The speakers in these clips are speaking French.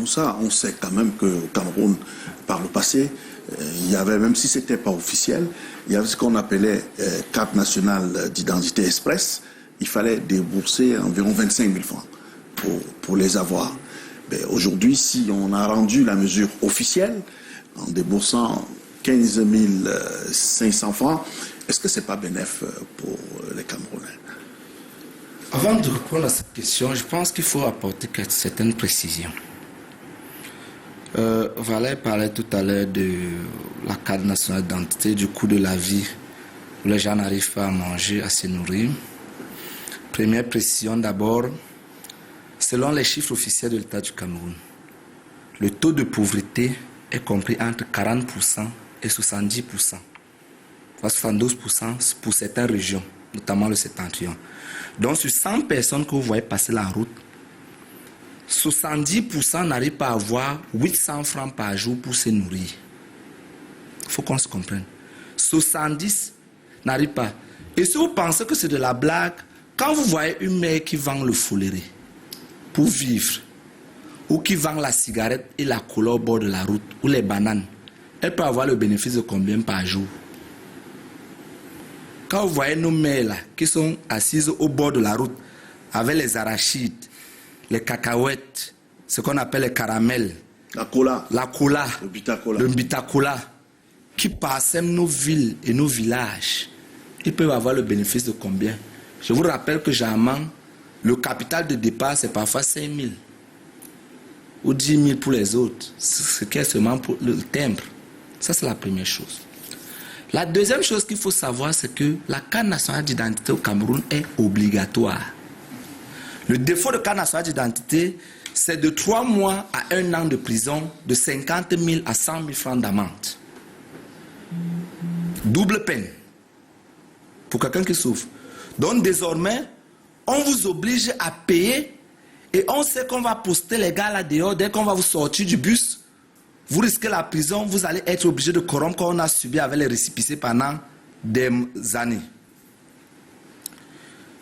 Moussa, on sait quand même qu'au Cameroun, par le passé, il y avait, même si ce n'était pas officiel, il y avait ce qu'on appelait carte nationale d'identité express. Il fallait débourser environ 25 000 francs pour les avoir. Aujourd'hui, si on a rendu la mesure officielle en déboursant 15 500 francs, est-ce que ce n'est pas bénéfique pour les Camerounais? Avant de répondre à cette question, je pense qu'il faut apporter certaines précisions. Valère parlait tout à l'heure de la carte nationale d'identité, du coût de la vie, où les gens n'arrivent pas à manger, à se nourrir. Première précision d'abord, selon les chiffres officiels de l'État du Cameroun, le taux de pauvreté est compris entre 40% et 70%, voire 72% pour certaines régions, notamment le septentrion. Donc sur 100 personnes que vous voyez passer la route, 70% n'arrivent pas à avoir 800 francs par jour pour se nourrir. Il faut qu'on se comprenne. 70 n'arrivent pas. Et si vous pensez que c'est de la blague, quand vous voyez une mère qui vend le foléré pour vivre, ou qui vend la cigarette et la cola au bord de la route, ou les bananes, elle peut avoir le bénéfice de combien par jour? Quand vous voyez nos mères là, qui sont assises au bord de la route, avec les arachides, les cacahuètes, ce qu'on appelle les caramels, la cola, le bitacola, qui parsèment nos villes et nos villages, ils peuvent avoir le bénéfice de combien? Je vous rappelle que généralement, le capital de départ, c'est parfois 5 000 ou 10 000 pour les autres, ce qui est seulement pour le timbre. Ça, c'est la première chose. La deuxième chose qu'il faut savoir, c'est que la carte nationale d'identité au Cameroun est obligatoire. Le défaut de carte nationale d'identité, c'est de 3 mois à 1 an de prison, de 50 000 à 100 000 francs d'amende. Double peine pour quelqu'un qui souffre. Donc désormais, on vous oblige à payer et on sait qu'on va poster les gars là dehors. Dès qu'on va vous sortir du bus, vous risquez la prison, vous allez être obligé de corrompre comme on a subi avec les récépissés pendant des années.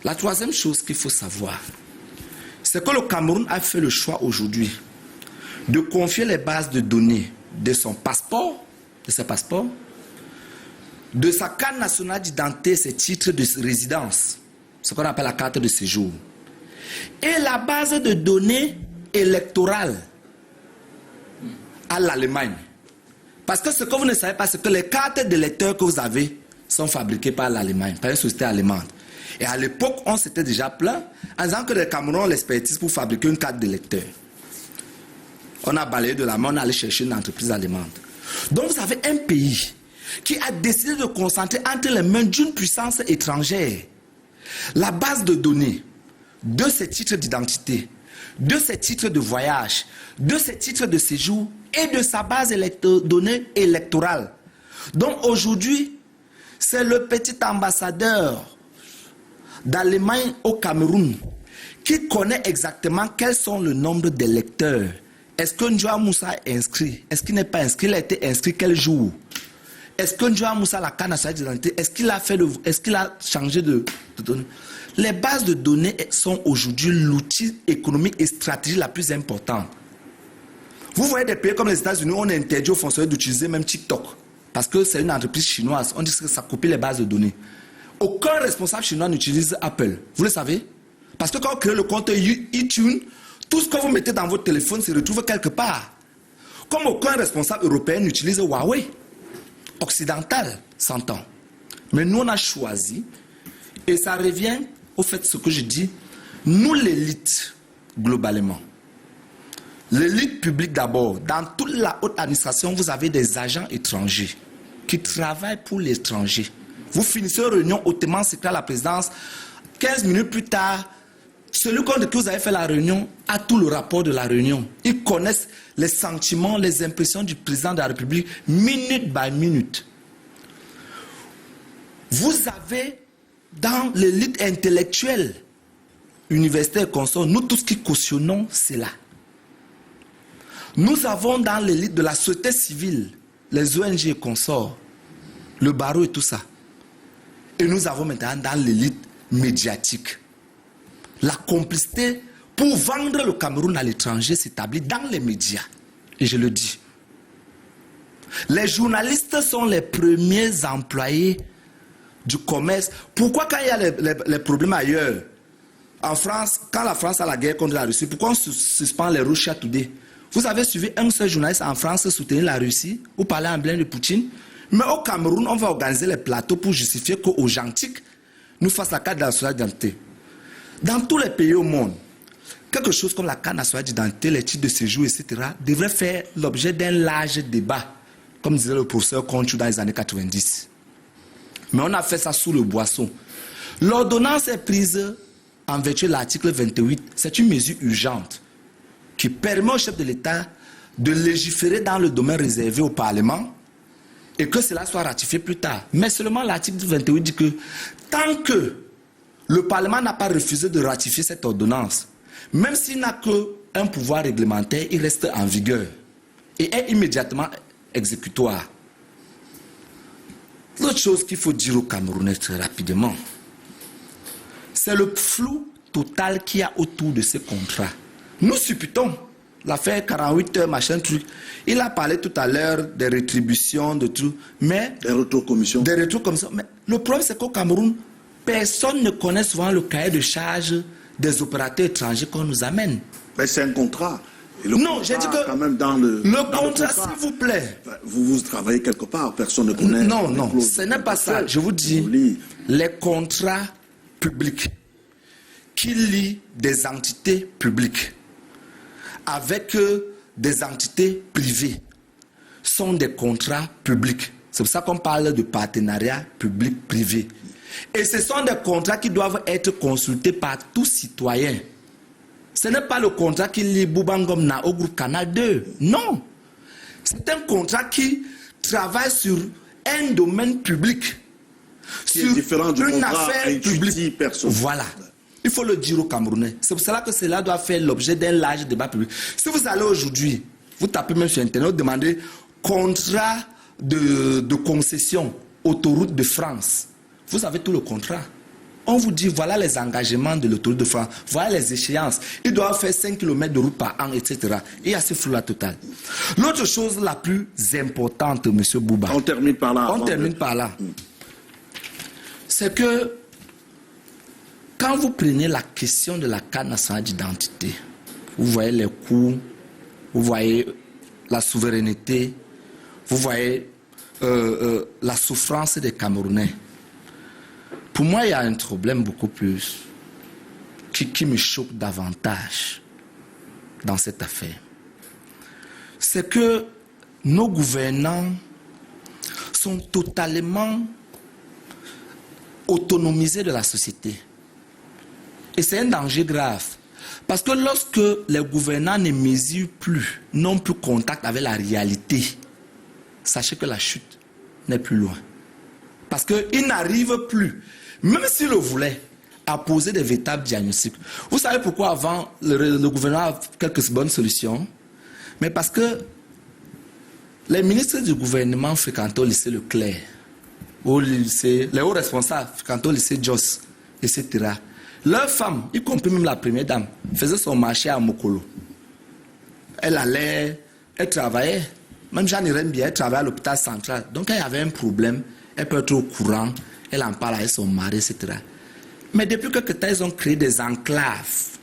La troisième chose qu'il faut savoir, c'est que le Cameroun a fait le choix aujourd'hui de confier les bases de données de son passeport, de ses passeports, de sa carte nationale d'identité, ses titres de résidence, ce qu'on appelle la carte de séjour, et la base de données électorale à l'Allemagne. Parce que ce que vous ne savez pas, c'est que les cartes d'électeurs que vous avez sont fabriquées par l'Allemagne, par une société allemande. Et à l'époque, on s'était déjà plaint en disant que les Camerounais ont l'expertise pour fabriquer une carte d'électeur. On a balayé de la main, on est allé chercher une entreprise allemande. Donc vous avez un pays qui a décidé de concentrer entre les mains d'une puissance étrangère la base de données de ses titres d'identité, de ses titres de voyage, de ses titres de séjour et de sa base de données électorale. Donc aujourd'hui, c'est le petit ambassadeur d'Allemagne au Cameroun qui connaît exactement quels sont le nombre d'électeurs. Est-ce que Njoa Moussa est inscrit? Est-ce qu'il n'est pas inscrit? Il a été inscrit quel jour? Est-ce que Njoa Moussa, la carte nationale d'identité, est-ce qu'il a changé de données? Les bases de données sont aujourd'hui l'outil économique et stratégique la plus importante. Vous voyez des pays comme les États-Unis où on interdit aux fonctionnaires d'utiliser même TikTok parce que c'est une entreprise chinoise. On dit que ça copie les bases de données. Aucun responsable chinois n'utilise Apple. Vous le savez? Parce que quand on crée le compte iTunes, tout ce que vous mettez dans votre téléphone se retrouve quelque part. Comme aucun responsable européen n'utilise Huawei. Occidental, s'entend. Mais nous, on a choisi, et ça revient au fait ce que je dis, nous l'élite, globalement. L'élite publique d'abord. Dans toute la haute administration, vous avez des agents étrangers qui travaillent pour l'étranger. Vous finissez une réunion hautement secrète à la présidence. 15 minutes plus tard, celui contre qui vous avez fait la réunion a tout le rapport de la réunion. Ils connaissent les sentiments, les impressions du président de la République, minute by minute. Vous avez dans l'élite intellectuelle, universitaire et consorts, nous tous qui cautionnons cela. Nous avons dans l'élite de la société civile, les ONG et consorts, le barreau et tout ça. Et nous avons maintenant dans l'élite médiatique la complicité pour vendre le Cameroun à l'étranger s'établit dans les médias. Et je le dis. Les journalistes sont les premiers employés du commerce. Pourquoi quand il y a les problèmes ailleurs, en France, quand la France a la guerre contre la Russie, pourquoi on suspend les Russia Today? Vous avez suivi un seul journaliste en France soutenir la Russie ou parler en bien de Poutine? Mais au Cameroun, on va organiser les plateaux pour justifier qu'aux gentils nous fassent la carte nationale d'identité. Dans tous les pays au monde, quelque chose comme la carte nationale d'identité, les titres de séjour, etc., devrait faire l'objet d'un large débat, comme disait le professeur Conchou dans les années 90. Mais on a fait ça sous le boisseau. L'ordonnance est prise en vertu de l'article 28. C'est une mesure urgente qui permet au chef de l'État de légiférer dans le domaine réservé au Parlement et que cela soit ratifié plus tard. Mais seulement l'article 28 dit que tant que le Parlement n'a pas refusé de ratifier cette ordonnance, même s'il n'a qu'un pouvoir réglementaire, il reste en vigueur et est immédiatement exécutoire. L'autre chose qu'il faut dire aux Camerounais très rapidement, c'est le flou total qu'il y a autour de ces contrats. Nous supputons l'affaire 48 heures, machin truc. Il a parlé tout à l'heure des rétributions, de tout, mais... Des retours commission. Des retours commission. Mais le problème, c'est qu'au Cameroun, personne ne connaît souvent le cahier de charges des opérateurs étrangers qu'on nous amène. Mais c'est un contrat. Non, j'ai dit que quand même dans le contrat, s'il vous plaît. Vous travaillez quelque part, personne ne connaît. Non, ce n'est pas ça. Je vous dis, les contrats publics qui lient des entités publiques avec des entités privées sont des contrats publics. C'est pour ça qu'on parle de partenariat public-privé. Et ce sont des contrats qui doivent être consultés par tout citoyen. Ce n'est pas le contrat qui lie Boubangomna au groupe Canal 2. Non. C'est un contrat qui travaille sur un domaine public. Qui est différent du une contrat affaire publique. Personnelle. Voilà. Il faut le dire aux Camerounais. C'est pour cela que cela doit faire l'objet d'un large débat public. Si vous allez aujourd'hui, vous tapez même sur Internet, vous demandez contrat de concession, autoroute de France. Vous avez tout le contrat. On vous dit, voilà les engagements de l'autoroute de France, voilà les échéances. Ils doivent faire 5 km de route par an, etc. Il y a ce flou-là total. L'autre chose la plus importante, M. Bouba. On termine par là. C'est que quand vous prenez la question de la carte nationale d'identité, vous voyez les coûts, vous voyez la souveraineté, vous voyez la souffrance des Camerounais. Pour moi, il y a un problème beaucoup plus qui me choque davantage dans cette affaire. C'est que nos gouvernants sont totalement autonomisés de la société. Et c'est un danger grave. Parce que lorsque les gouvernants ne mesurent plus, n'ont plus contact avec la réalité, sachez que la chute n'est plus loin. Parce qu'ils n'arrivent plus, même s'ils le voulaient, à poser des véritables diagnostics. Vous savez pourquoi avant, le gouvernement a quelques bonnes solutions? Mais parce que les ministres du gouvernement fréquentaient au lycée Leclerc, les hauts responsables fréquentaient au lycée Jos, etc. Leurs femmes, y compris même la première dame, faisaient son marché à Mokolo. Elle allait, elle travaillait. Même Jeanne Irène Biya, elle travaillait à l'hôpital central. Donc, quand il y avait un problème, elle peut être au courant, elle en parle avec son mari, etc. Mais depuis quelque temps, ils ont créé des enclaves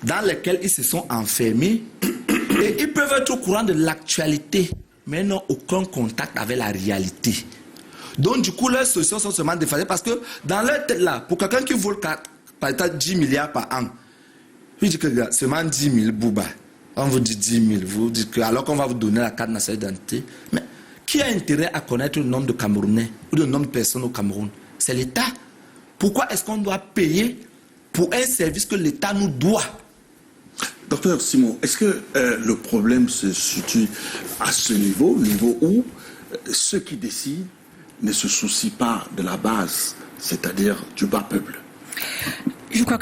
dans lesquelles ils se sont enfermés et ils peuvent être au courant de l'actualité, mais n'ont aucun contact avec la réalité. Donc, du coup, leurs solutions sont seulement déphasées parce que dans leur tête là, pour quelqu'un qui vole par exemple 10 milliards par an, il dit que seulement 10 000 Bouba. On vous dit 10 000, vous dites que alors qu'on va vous donner la carte nationale d'identité. Mais qui a intérêt à connaître le nombre de Camerounais ou le nombre de personnes au Cameroun? C'est l'État. Pourquoi est-ce qu'on doit payer pour un service que l'État nous doit? Docteur Simon, est-ce que le problème se situe à ce niveau où ceux qui décident ne se soucient pas de la base, c'est-à-dire du bas peuple? Je crois